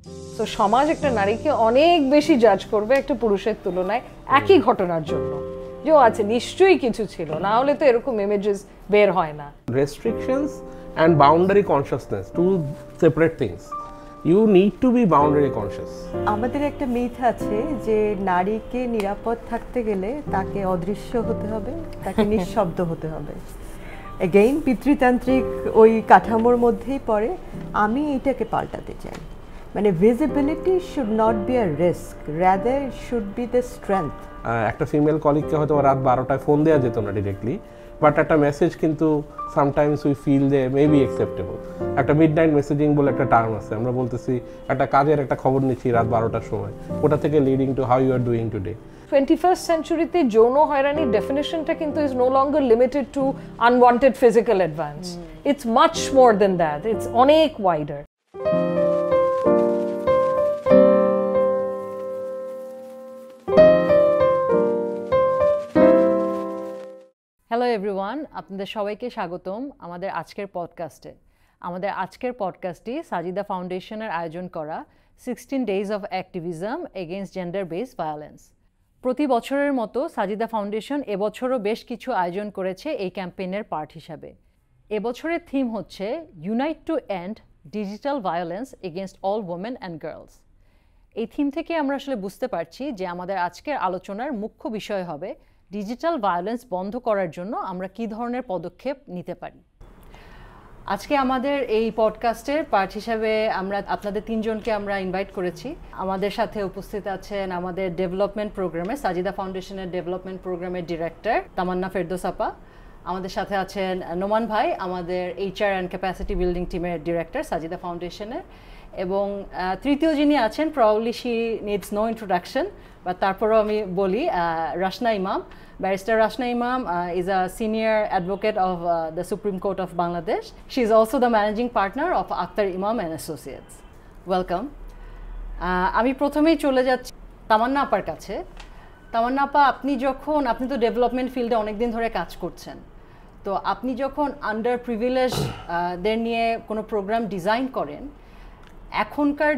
তো সমাজ একটা নারীকে অনেক বেশি জাজ করবে একটা পুরুষের তুলনায় একই ঘটনার জন্য, যে আছে নিশ্চয়ই কিছু ছিল, না হলে তো এরকম ইমেজেস বের হয় না। Restrictions and boundary consciousness, two separate things. You need to be boundary conscious. আমাদের একটা মিথ আছে যে নারীকে নিরাপদ থাকতে গেলে তাকে অদৃশ্য হতে হবে, তাকে নিঃশব্দ হতে হবে। এগেইন পিতৃতান্ত্রিক ওই কাঠামোর মধ্যেই পড়ে। আমি এটাকে পাল্টাতে চাই, মানে visibility should not be a risk, rather should be the strength. একটা ফিমেল কলিগকে হয়তো রাত 12টায় ফোন দেওয়া যেত না ডিরেক্টলি, বাট একটা মেসেজ কিন্তু সামটাইমস উই ফিল যে মেবি অ্যাকসেপ্টেবল। একটা মিডনাইট মেসেজিং বলে একটা টার্ম আছে, আমরা বলতেছি একটা কাজের একটা খবর নিচ্ছি রাত 12টার সময়, ওটা থেকে leading to how you are doing today. 21st সেঞ্চুরিতে যৌন হয়রানির ডেফিনেশনটা কিন্তু is no longer limited to unwanted physical advance, it's much more than that, it's অনেক ওয়াইডার। হ্যালো এভরিওয়ান, আপনাদের সবাইকে স্বাগতম আমাদের আজকের পডকাস্টে। আমাদের আজকের পডকাস্টটি সাজিদা ফাউন্ডেশনের আয়োজন করা 16 Days of Activism Against Gender-Based Violence। প্রতি বছরের মতো সাজিদা ফাউন্ডেশন এবছরও বেশ কিছু আয়োজন করেছে এই ক্যাম্পেইনের পার্ট হিসাবে। এবছরের থিম হচ্ছে unite to end digital violence against all women and girls. এই থিম থেকে আমরা আসলে বুঝতে পারছি যে আমাদের আজকের আলোচনার মুখ্য বিষয় হবে ডিজিটাল ভায়োলেন্স বন্ধ করার জন্য আমরা কী ধরনের পদক্ষেপ নিতে পারি। আজকে আমাদের এই পডকাস্টের পার্ট হিসাবে আমরা আপনাদের তিনজনকে আমরা ইনভাইট করেছি। আমাদের সাথে উপস্থিত আছেন আমাদের ডেভেলপমেন্ট প্রোগ্রামে, সাজিদা ফাউন্ডেশনের ডেভেলপমেন্ট প্রোগ্রামের ডিরেক্টর তামান্না ফেরদৌস আপা। আমাদের সাথে আছেন নোমান ভাই, আমাদের এইচআর অ্যান্ড ক্যাপাসিটি বিল্ডিং টিমের ডিরেক্টর সাজিদা ফাউন্ডেশনের। এবং তৃতীয় যিনি আছেন, probably she needs no introduction, বা তারপরেও আমি বলি, রাশনা ইমাম। Barrister Rashna Imam is a senior advocate of the Supreme Court of Bangladesh. She is also the managing partner of Akhtar Imam and Associates. Welcome. আমি প্রথমেই চলে যাচ্ছি তামান্না আপার কাছে। তামান্না আপা, আপনি তো ডেভেলপমেন্ট ফিল্ডে অনেকদিন ধরে কাজ করছেন, তো আপনি যখন আন্ডার প্রিভিলেজদের নিয়ে কোনো প্রোগ্রাম ডিজাইন করেন, এখনকার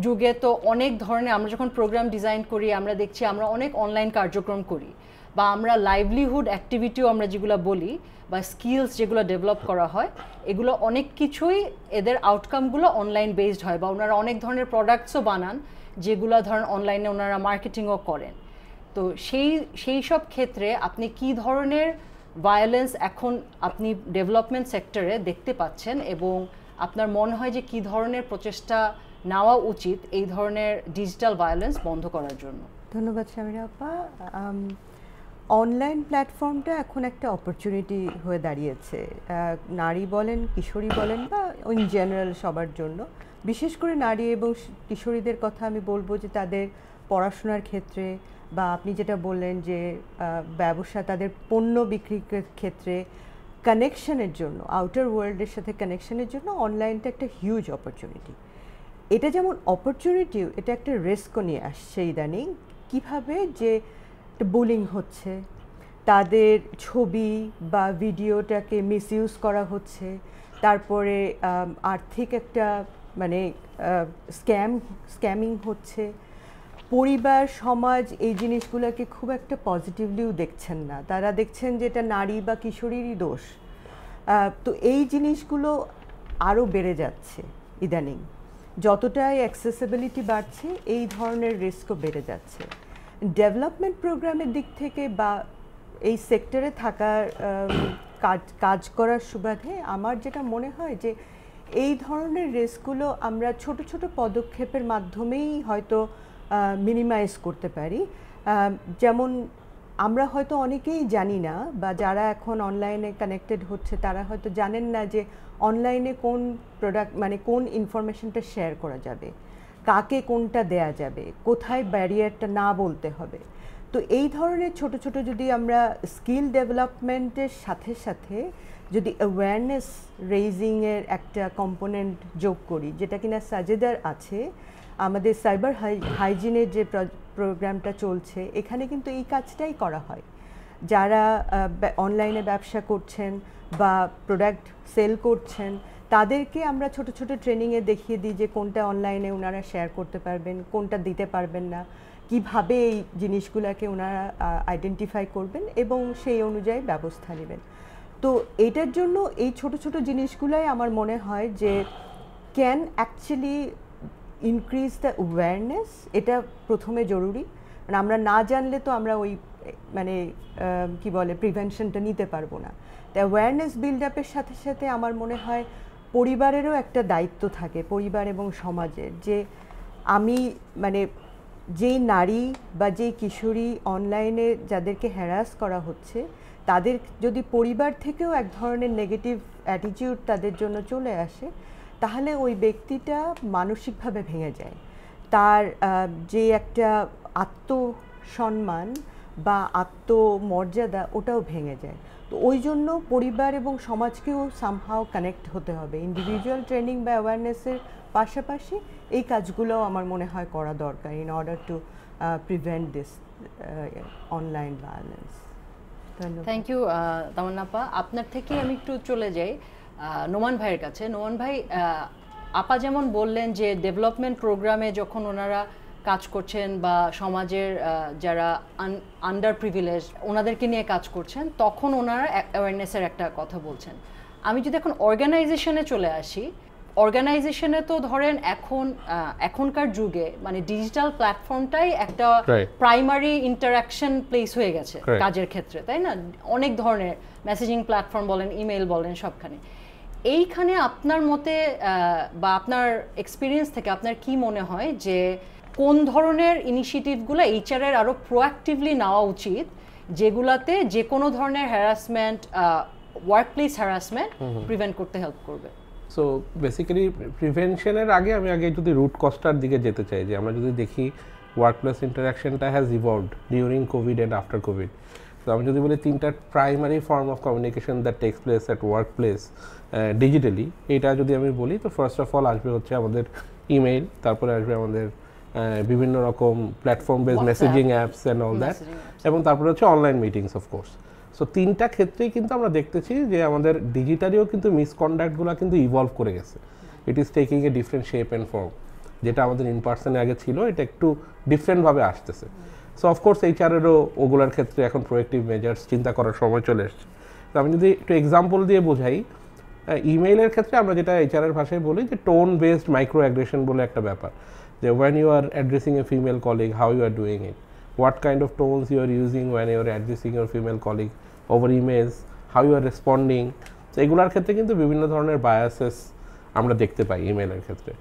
যুগে তো অনেক ধরনের, আমরা যখন প্রোগ্রাম ডিজাইন করি আমরা দেখছি আমরা অনেক অনলাইন কার্যক্রম করি, বা আমরা লাইভলিহুড অ্যাক্টিভিটিও আমরা যেগুলো বলি, বা স্কিলস যেগুলো ডেভেলপ করা হয়, এগুলো অনেক কিছুই এদের আউটকামগুলো অনলাইন বেসড হয়, বা ওনারা অনেক ধরনের প্রোডাক্টসও বানান যেগুলো ধরেন অনলাইনে ওনারা মার্কেটিংও করেন। তো সেই সব ক্ষেত্রে আপনি কি ধরনের ভায়োলেন্স এখন আপনি ডেভেলপমেন্ট সেক্টরে দেখতে পাচ্ছেন, এবং আপনার মনে হয় যে কি ধরনের প্রচেষ্টা নেওয়া উচিত এই ধরনের ডিজিটাল ভায়োলেন্স বন্ধ করার জন্য? ধন্যবাদ শামিরা আপা। অনলাইন প্ল্যাটফর্মটা এখন একটা অপরচুনিটি হয়ে দাঁড়িয়েছে, নারী বলেন, কিশোরী বলেন, বা ইন জেনারেল সবার জন্য। বিশেষ করে নারী এবং কিশোরীদের কথা আমি বলবো যে তাদের পড়াশোনার ক্ষেত্রে, বা আপনি যেটা বললেন যে ব্যবসা, তাদের পণ্য বিক্রির ক্ষেত্রে কানেকশনের জন্য, আউটার ওয়ার্ল্ডের সাথে কানেকশনের জন্য অনলাইনটা একটা হিউজ অপরচুনিটি। এটা যেমন অপরচুনিটি, এটা একটা রিস্কও নিয়ে আসছে ইদানিং। কীভাবে যে বুলিং হচ্ছে, তাদের ছবি বা ভিডিওটাকে মিসইউজ করা হচ্ছে, তারপরে আর্থিক একটা মানে স্ক্যামিং হচ্ছে। পরিবার, সমাজ এই জিনিসগুলোকে খুব একটা পজিটিভলিও দেখছেন না, তারা দেখছেন যে এটা নারী বা কিশোরীরই দোষ। তো এই জিনিসগুলো আরও বেড়ে যাচ্ছে ইদানিং। যতটাই অ্যাক্সেসিবিলিটি বাড়ছে, এই ধরনের রিস্কও বেড়ে যাচ্ছে। ডেভেলপমেন্ট প্রোগ্রামের দিক থেকে বা এই সেক্টরে থাকার কাজ করার সুবাদে আমার যেটা মনে হয় যে এই ধরনের রিস্কগুলো আমরা ছোট ছোট পদক্ষেপের মাধ্যমেই হয়তো মিনিমাইজ করতে পারি। যেমন আমরা হয়তো অনেকেই জানি না, বা যারা এখন অনলাইনে কানেক্টেড হচ্ছে তারা হয়তো জানেন না যে অনলাইনে কোন প্রোডাক্ট, মানে কোন ইনফরমেশনটা শেয়ার করা যাবে, কাকে কোনটা দেয়া যাবে, কোথায় ব্যারিয়ারটা না বলতে হবে। তো এই ধরনের ছোট ছোট যদি আমরা স্কিল ডেভেলপমেন্টের সাথে সাথে যদি অ্যাওয়ারনেস রেইজিংয়ের একটা কম্পোনেন্ট যোগ করি, যেটা কিনা সাজেদার আছে, আমাদের সাইবার হাইজিনের যে প্রোগ্রামটা চলছে, এখানে কিন্তু এই কাজটাই করা হয়। যারা অনলাইনে ব্যবসা করছেন বা প্রোডাক্ট সেল করছেন, তাদেরকে আমরা ছোট ছোট ট্রেনিংয়ে দেখিয়ে দিই যে কোনটা অনলাইনে ওনারা শেয়ার করতে পারবেন, কোনটা দিতে পারবেন না, কিভাবে এই জিনিসগুলোকে ওনারা আইডেন্টিফাই করবেন এবং সেই অনুযায়ী ব্যবস্থা নেবেন। তো এটার জন্য এই ছোট ছোট জিনিসগুলাই আমার মনে হয় যে can actually increase the awareness. এটা প্রথমে জরুরি, মানে আমরা না জানলে তো আমরা ওই মানে কি বলে প্রিভেনশনটা নিতে পারবো না। তো অ্যাওয়ারনেস বিল্ড আপের সাথে সাথে আমার মনে হয় পরিবারেরও একটা দায়িত্ব থাকে, পরিবার এবং সমাজের, যে আমি মানে যেই নারী বা যেই কিশোরী অনলাইনে যাদেরকে হ্যারাস করা হচ্ছে তাদের যদি পরিবার থেকেও এক ধরনের নেগেটিভ অ্যাটিটিউড তাদের জন্য চলে আসে, তাহলে ওই ব্যক্তিটা মানসিকভাবে ভেঙে যায়, তার যে একটা আত্মসম্মান বা আত্মমর্যাদা ওটাও ভেঙে যায়। তো ওই জন্য পরিবার এবং সমাজকেও সামহাও কানেক্ট হতে হবে। ইন্ডিভিজুয়াল ট্রেনিং বা অ্যাওয়ারনেসের পাশাপাশি এই কাজগুলোও আমার মনে হয় করা দরকার in order to prevent this online violence. Thank you Tamanna আপা। আপনার থেকে আমি একটু চলে যাই নোমান ভাইয়ের কাছে। নোমান ভাই, আপা যেমন বললেন যে ডেভেলপমেন্ট প্রোগ্রামে যখন ওনারা কাজ করছেন বা সমাজের যারা আন্ডার প্রিভিলেজ ওনাদেরকে নিয়ে কাজ করছেন, তখন ওনারা অ্যাওয়ারনেসের একটা কথা বলছেন। আমি যদি এখন অর্গানাইজেশনে চলে আসি, অর্গানাইজেশনে তো ধরেন এখনকার যুগে মানে ডিজিটাল প্ল্যাটফর্মটাই একটা প্রাইমারি ইন্টারাকশন প্লেস হয়ে গেছে কাজের ক্ষেত্রে, তাই না? অনেক ধরনের মেসেজিং প্ল্যাটফর্ম বলেন, ইমেল বলেন, সবখানে। এইখানে আপনার মতে বা আপনার এক্সপিরিয়েন্স থেকে আপনার কি মনে হয় যে কোন ধরনের ইনিশিয়েটিভগুলো এইচআর এর আরো প্রোঅ্যাক্টিভলি নেওয়া উচিত, যেগুলাতে যে কোনো ধরনের হ্যারাসমেন্ট, ওয়ার্কপ্লেস হ্যারাসমেন্ট প্রিভেন্ট করতে হেল্প করবে? সো বেসিক্যালি প্রিভেনশনের আগে আমি যদি রুট কজটার দিকে যেতে চাই, যে আমরা যদি দেখি ওয়ার্কপ্লেস ইন্টারাকশনটা has evolved during COVID and after COVID. তো আমি যদি বলি তিনটা primary form of communication that takes place at work place digitally, এটা যদি আমি বলি তো ফার্স্ট অফ অল আসবে হচ্ছে আমাদের ইমেইল, তারপরে আসবে আমাদের বিভিন্ন রকম platform base messaging apps and all that, এবং তারপরে হচ্ছে অনলাইন মিটিংস অফকোর্স। সো তিনটা ক্ষেত্রেই কিন্তু আমরা দেখতেছি যে আমাদের ডিজিটালিও কিন্তু মিসকন্ডাক্টগুলো কিন্তু ইভলভ করে গেছে। It is taking a different shape and form. যেটা আমাদের ইন পার্সনে আগে ছিল, এটা একটু ডিফারেন্টভাবে আসতেছে। সো অফকোর্স এইচআরেরও ওগুলোর ক্ষেত্রে এখন প্রোয়েক্টিভ মেজার্স চিন্তা করার সময় চলে এসছে। তো আমি যদি একটু এক্সাম্পল দিয়ে বোঝাই, ইমেইলের ক্ষেত্রে আমরা যেটা এইচআরের ভাষায় বলি যে টোন বেসড মাইক্রো অ্যাগ্রেশন বলে একটা ব্যাপার, যে when you are addressing a female colleague, how you are doing it, what kind of tones you are using when you are addressing your female colleague over emails, how you are responding. তো এগুলোর ক্ষেত্রে কিন্তু বিভিন্ন ধরনের biases আমরা দেখতে পাই ইমেলের ক্ষেত্রে।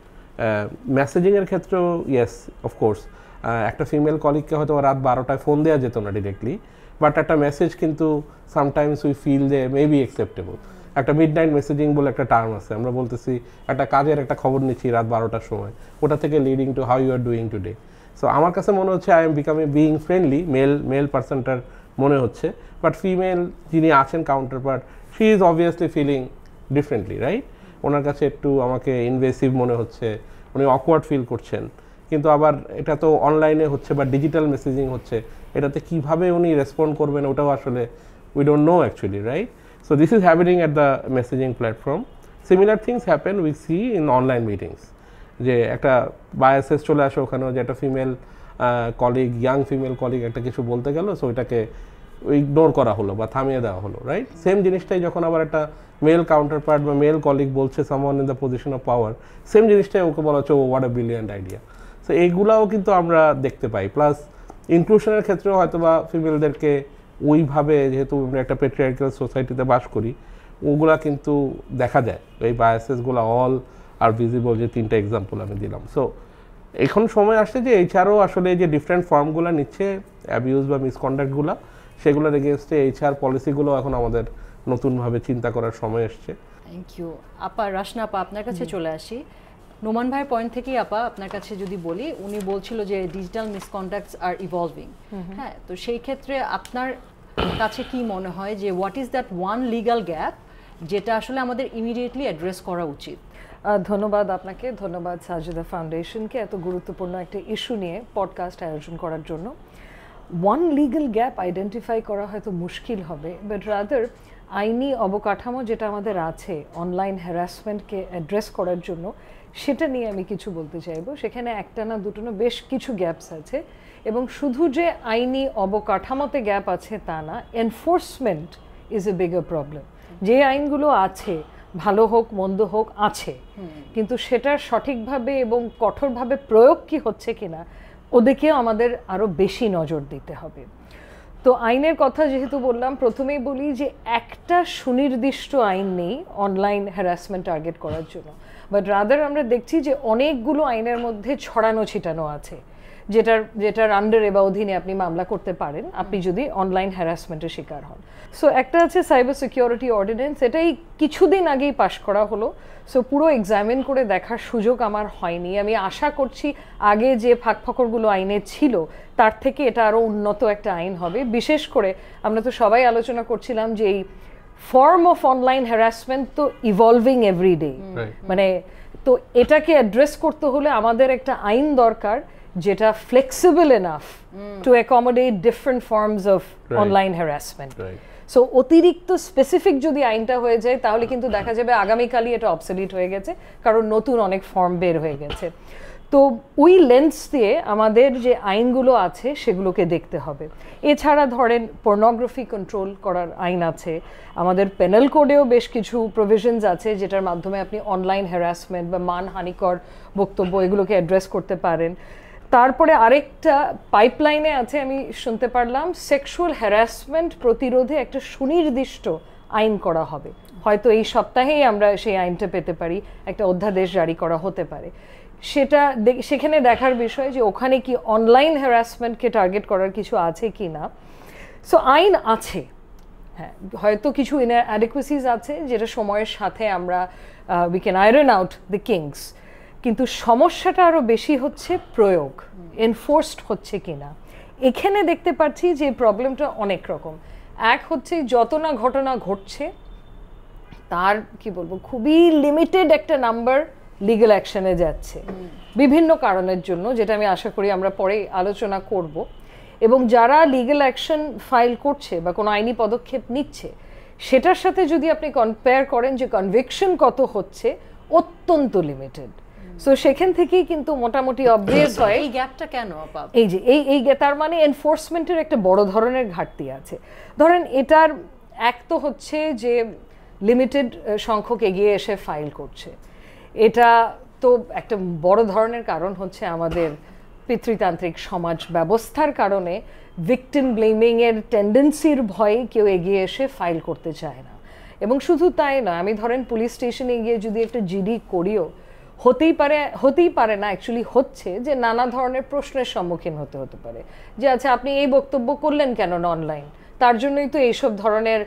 মেসেজিংয়ের ক্ষেত্রেও ইয়েস অফকোর্স, একটা ফিমেল কলিগকে হয়তো রাত 12টায় ফোন দেওয়া যেত না ডিরেক্টলি, বাট একটা মেসেজ কিন্তু sometimes we feel they may be acceptable. একটা মিডনাইট মেসেজিং বলে একটা টার্ম আছে, আমরা বলতেছি একটা কাজের একটা খবর নিচ্ছি রাত 12টার সময়, ওটা থেকে leading to how you are doing today. So আমার কাছে মনে হচ্ছে I am becoming being friendly, male পার্সনটার মনে হচ্ছে, বাট ফিমেল যিনি আছেন counter part, she is obviously feeling differently, right? ওনার কাছে একটু আমাকে ইনভেসিভ মনে হচ্ছে, উনি অকওয়ার্ড ফিল করছেন। কিন্তু আবার এটা তো অনলাইনে হচ্ছে বা ডিজিটাল মেসেজিং হচ্ছে, এটাতে কীভাবে উনি রেসপন্ড করবেন ওটাও আসলে we don't know actually, right? So this is happening at the messaging platform. Similar things happen we see in online meetings. যে একটা বায়াসেস চলে আসে ওখানেও, যে একটা female colleague, young female colleague একটা কিছু বলতে গেল, সো ওইটাকে ইগনোর করা হলো বা থামিয়ে দেওয়া হলো, রাইট? সেম জিনিসটাই যখন আবার একটা মেল কাউন্টার পার্ট বা মেল কলিগ বলছে someone in the position of power, same জিনিসটাই ওকে বলা হচ্ছে what a brilliant idea. So এইগুলাও কিন্তু আমরা দেখতে পাই। প্লাস ইনক্লুশনের ক্ষেত্রেও হয়তো বা ফিমেলদেরকে ওইভাবে, যেহেতু আমরা একটা পেট্রিয়ার্কাল সোসাইটিতে বাস করি, ওগুলা কিন্তু দেখা যায়, এই বায়াসেসগুলো অল আর ভিজিবল, যে তিনটা এক্সাম্পল আমি দিলাম। সো এখন সময় আসছে যে এইচআরও আসলে যে ডিফারেন্ট ফর্মগুলো নিচ্ছে অ্যাবিউজ বা মিসকন্ডাক্টগুলো, সেগুলোর এগেনস্টে এইচআর পলিসিগুলো এখন আমাদের নতুনভাবে চিন্তা করার সময় এসছে। থ্যাংক ইউ আপা। রাশনা আপা, আপনার কাছে চলে আসি। নোমান ভাইয়ের পয়েন্ট থেকেই আপা আপনার কাছে যদি বলি, উনি বলছিল যে ডিজিটাল মিসকন্ডাক্টস আর ইভলভিং। হ্যাঁ, তো সেই ক্ষেত্রে আপনার কাছে কি মনে হয় যে what is that one legal gap যেটা আসলে আমাদের ইমিডিয়েটলি অ্যাড্রেস করা উচিত? ধন্যবাদ আপনাকে, ধন্যবাদ সাজিদা ফাউন্ডেশনকে এত গুরুত্বপূর্ণ একটা ইস্যু নিয়ে পডকাস্ট আয়োজন করার জন্য। ওয়ান লিগ্যাল গ্যাপ আইডেন্টিফাই করা হয়তো মুশকিল হবে, বাট রাদার আইনি অবকাঠামো যেটা আমাদের আছে অনলাইন হ্যারাসমেন্টকে অ্যাড্রেস করার জন্য, সেটা নিয়ে আমি কিছু বলতে চাইবো। সেখানে একটা না দুটো না বেশ কিছু গ্যাপস আছে, এবং শুধু যে আইনি অবকাঠামোতে গ্যাপ আছে তা না, enforcement is a bigger problem. যে আইনগুলো আছে, ভালো হোক মন্দ হোক, আছে, কিন্তু সেটার সঠিকভাবে এবং কঠোরভাবে প্রয়োগ কি হচ্ছে কিনা ওদিকেও আমাদের আরও বেশি নজর দিতে হবে। তো আইনের কথা যেহেতু বললাম, প্রথমেই বলি যে একটা সুনির্দিষ্ট আইন নেই অনলাইন হ্যারাসমেন্ট টার্গেট করার জন্য, বাট রাদার আমরা দেখছি যে অনেকগুলো আইনের মধ্যে ছড়ানো ছিটানো আছে, যেটার আন্ডারে বা অধীনে আপনি মামলা করতে পারেন আপনি যদি অনলাইন হ্যারাসমেন্টের শিকার হন। সো একটা আছে সাইবার সিকিউরিটি অর্ডিন্যান্স, এটাই কিছুদিন আগেই পাশ করা হলো। সো পুরো এক্সামিন করে দেখার সুযোগ আমার হয়নি। আমি আশা করছি আগে যে ফাঁকফোকরগুলো আইনে ছিল তার থেকে এটা আরও উন্নত একটা আইন হবে। বিশেষ করে আমরা তো সবাই আলোচনা করছিলাম যে এই ফর্ম অফ অনলাইন হ্যারাসমেন্ট তো ইভলভিং এভরিডে, মানে তো এটাকে অ্যাড্রেস করতে হলে আমাদের একটা আইন দরকার যেটা flexible enough to accommodate different forms of online harassment. So অতিরিক্ত স্পেসিফিক যদি আইনটা হয়ে যায় তাহলে কিন্তু দেখা যাবে আগামীকালই এটা অবসলিট হয়ে গেছে, কারণ নতুন অনেক ফর্ম বের হয়ে গেছে। তো ওই লেন্স দিয়ে আমাদের যে আইনগুলো আছে সেগুলোকে দেখতে হবে। এছাড়া ধরেন পর্নোগ্রাফি কন্ট্রোল করার আইন আছে, আমাদের পেনাল কোডেও বেশ কিছু প্রভিশনস আছে যেটার মাধ্যমে আপনি অনলাইন হ্যারাসমেন্ট বা মানহানিকর বক্তব্য এগুলোকে অ্যাড্রেস করতে পারেন। তারপরে আরেকটা পাইপলাইনে আছে, আমি শুনতে পারলাম সেক্সুয়াল হ্যারাসমেন্ট প্রতিরোধে একটা সুনির্দিষ্ট আইন করা হবে, হয়তো এই সপ্তাহেই আমরা সেই আইনটা পেতে পারি, একটা অধ্যাদেশ জারি করা হতে পারে। সেখানে দেখার বিষয় যে ওখানে কি অনলাইন হ্যারাসমেন্টকে টার্গেট করার কিছু আছে কি না। সো আইন আছে, হ্যাঁ, হয়তো কিছু ইনঅ্যাডিকুয়েসিস আছে যেটা সময়ের সাথে আমরা we can iron out the kinks, কিন্তু সমস্যাটা আরও বেশি হচ্ছে প্রয়োগ, এনফোর্সড হচ্ছে কিনা। এখানে দেখতে পাচ্ছি যে প্রবলেমটা অনেক রকম। এক হচ্ছে যত না ঘটনা ঘটছে তার কি বলবো খুবই লিমিটেড একটা নাম্বার লিগ্যাল অ্যাকশনে যাচ্ছে বিভিন্ন কারণের জন্য, যেটা আমি আশা করি আমরা পরে আলোচনা করব। এবং যারা লিগ্যাল অ্যাকশন ফাইল করছে বা কোনো আইনি পদক্ষেপ নিচ্ছে সেটার সাথে যদি আপনি কম্পেয়ার করেন যে কনভিকশন কত হচ্ছে, অত্যন্ত লিমিটেড। সো সেখান থেকেই কিন্তু মোটামুটি অবভিয়াস হয় এই গ্যাপটা কেন আপা, এই যে এই তার মানে এনফোর্সমেন্টের একটা বড় ধরনের ঘাটতি আছে। ধরেন এটার এক তো হচ্ছে যে লিমিটেড সংখ্যক এগিয়ে এসে ফাইল করছে, এটা তো একটা বড় ধরনের কারণ হচ্ছে আমাদের পিতৃতান্ত্রিক সমাজ ব্যবস্থার কারণে ভিকটিম ব্লেমিংয়ের টেন্ডেন্সির ভয়ে কেউ এগিয়ে এসে ফাইল করতে চায় না। এবং শুধু তাই নয়, আমি ধরেন পুলিশ স্টেশনে গিয়ে যদি একটা জিডি করিও, হতেই পারে না, অ্যাকচুয়ালি হচ্ছে যে নানা ধরনের প্রশ্নের সম্মুখীন হতে পারে যে আচ্ছা আপনি এই বক্তব্য করলেন কেন অনলাইন, তার জন্যই তো এইসব ধরনের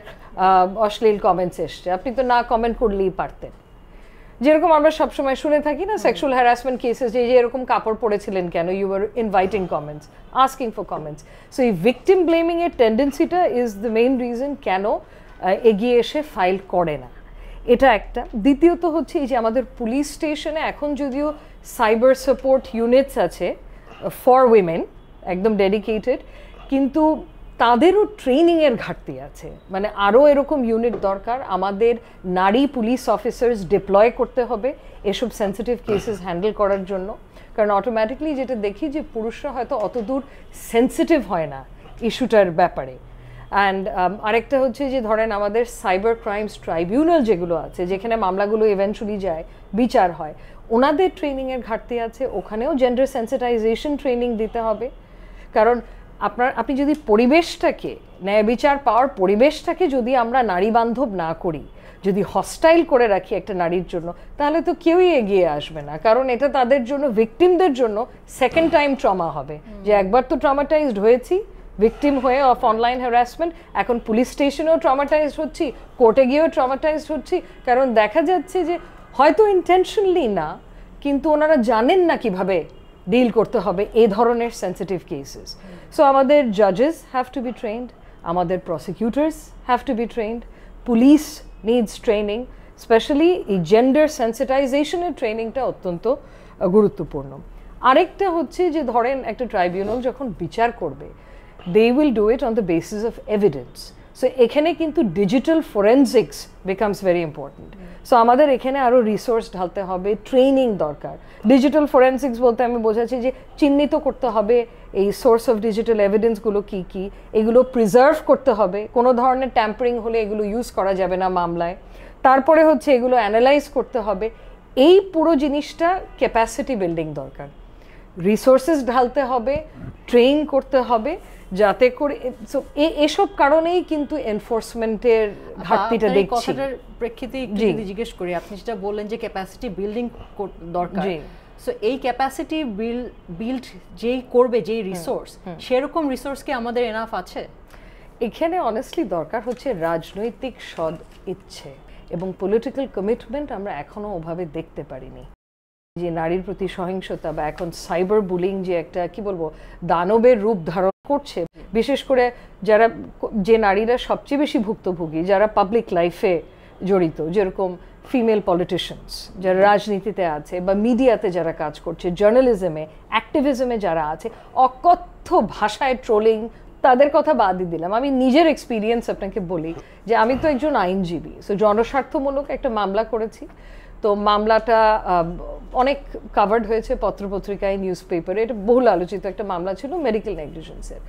অশ্লীল কমেন্টস এসছে, আপনি তো না কমেন্ট করলেই পারতেন। যেরকম আমরা সবসময় শুনে থাকি না সেক্সুয়াল হ্যারাসমেন্ট কেসেস, যে এরকম কাপড় পরেছিলেন কেন, you are inviting comments, asking for comments. So এই ভিকটিম ব্লেমিং এর টেন্ডেন্সিটা ইজ দ্য মেইন রিজন কেন এগিয়ে এসে ফাইল করে না, এটা একটা। দ্বিতীয়ত হচ্ছে এই যে আমাদের পুলিশ স্টেশনে এখন যদিও সাইবার সাপোর্ট ইউনিটস আছে ফর উইমেন, একদম ডেডিকেটেড, কিন্তু তাদেরও ট্রেনিংয়ের ঘাটতি আছে। মানে আরও এরকম ইউনিট দরকার, আমাদের নারী পুলিশ অফিসার্স ডিপ্লয় করতে হবে এসব সেন্সিটিভ কেসেস হ্যান্ডেল করার জন্য। কারণ অটোমেটিকলি যেটা দেখি যে পুরুষরা হয়তো অতদূর সেন্সিটিভ হয় না ইস্যুটার ব্যাপারে। অ্যান্ড আরেকটা হচ্ছে যে ধরেন আমাদের সাইবার ক্রাইমস ট্রাইব্যুনাল যেগুলো আছে, যেখানে মামলাগুলো ইভেন্চুয়ালি যায়, বিচার হয়, ওনাদের ট্রেনিংয়ের ঘাটতি আছে, ওখানেও জেন্ডার সেন্সিটাইজেশন ট্রেনিং দিতে হবে। কারণ আপনি যদি পরিবেশটাকে, ন্যায় বিচার পাওয়ার পরিবেশটাকে যদি আমরা নারী বান্ধব না করি, যদি হস্টাইল করে রাখি একটা নারীর জন্য, তাহলে তো কেউই এগিয়ে আসবে না। কারণ এটা তাদের জন্য, ভিকটিমদের জন্য সেকেন্ড টাইম ট্রমা হবে, যে একবার তো ট্রমাটাইজড হয়েছি ভিকটিম হয়ে অফ অনলাইন হ্যারাসমেন্ট, এখন পুলিশ স্টেশনেও ট্রমাটাইজড হচ্ছি, কোর্টে গিয়েও ট্রমাটাইজড হচ্ছি। কারণ দেখা যাচ্ছে যে হয়তো ইন্টেনশনালি না, কিন্তু ওনারা জানেন না কিভাবে ডিল করতে হবে এই ধরনের সেন্সিটিভ কেসেস। সো আমাদের জাজেস হ্যাভ টু বি ট্রেন্ড, আমাদের প্রসিকিউটার্স have to B trend, police needs training, specially এই জেন্ডার সেন্সিটাইজেশনের ট্রেনিংটা অত্যন্ত গুরুত্বপূর্ণ। আরেকটা হচ্ছে যে ধরেন একটা ট্রাইব্যুনাল যখন বিচার করবে, they will do it on the basis of evidence. So এখানে কিন্তু digital forensics becomes very important. So আমাদের এখানে আরও রিসোর্স ঢালতে হবে, ট্রেনিং দরকার। ডিজিটাল ফরেনসিক্স বলতে আমি বোঝাচ্ছি যে চিহ্নিত করতে হবে এই সোর্স অফ ডিজিটাল এভিডেন্সগুলো কী কী, এগুলো প্রিজার্ভ করতে হবে, কোনো ধরনের ট্যাম্পারিং হলে এগুলো ইউজ করা যাবে না মামলায়। তারপরে হচ্ছে এগুলো অ্যানালাইজ করতে হবে। এই পুরো জিনিসটা ক্যাপাসিটি বিল্ডিং দরকার, রিসোর্সেস ঢালতে হবে, ট্রেন করতে হবে, যাতে করে এসব কারণেই কিন্তু এনফোর্সমেন্টের ঘাটতিটা দেখছি। কথাটার প্রেক্ষিতে একটু যদি জিজ্ঞেস করি, আপনি যেটা বললেন যে ক্যাপাসিটি বিল্ডিং দরকার, সো এই ক্যাপাসিটি বিল্ড যেই করবে, যেই রিসোর্স, সেরকম রিসোর্স কি আমাদের এনাফ আছে? এখানে অনেস্টলি দরকার হচ্ছে রাজনৈতিক সদ ইচ্ছে এবং পলিটিক্যাল কমিটমেন্ট। আমরা এখনো ওভাবে দেখতে পারিনি। যে নারীর প্রতি সহিংসতা বা এখন সাইবার বুলিং যে একটা কি বলবো দানবের রূপ ধারণ করছে, বিশেষ করে যারা যে নারীরা সবচেয়ে বেশি ভুক্তভোগী, যারা পাবলিক লাইফে জড়িত, যেরকম ফিমেল পলিটিশিয়ানস যারা রাজনীতিতে আছে বা মিডিয়াতে যারা কাজ করছে, জার্নালিজমে, অ্যাক্টিভিজমে যারা আছে, অকথ্য ভাষায় ট্রোলিং, তাদের কথা বাদই দিলাম। আমি নিজের এক্সপিরিয়েন্স আপনাকে বলি যে আমি তো একজন আইনজীবী, সো জনস্বার্থমূলক একটা মামলা করেছি। তো মামলাটা অনেক কাভার্ড হয়েছে পত্রপত্রিকায়, নিউজ পেপারে, এটা বহুল আলোচিত একটা মামলা ছিল মেডিকেল নেগলিজেন্সের।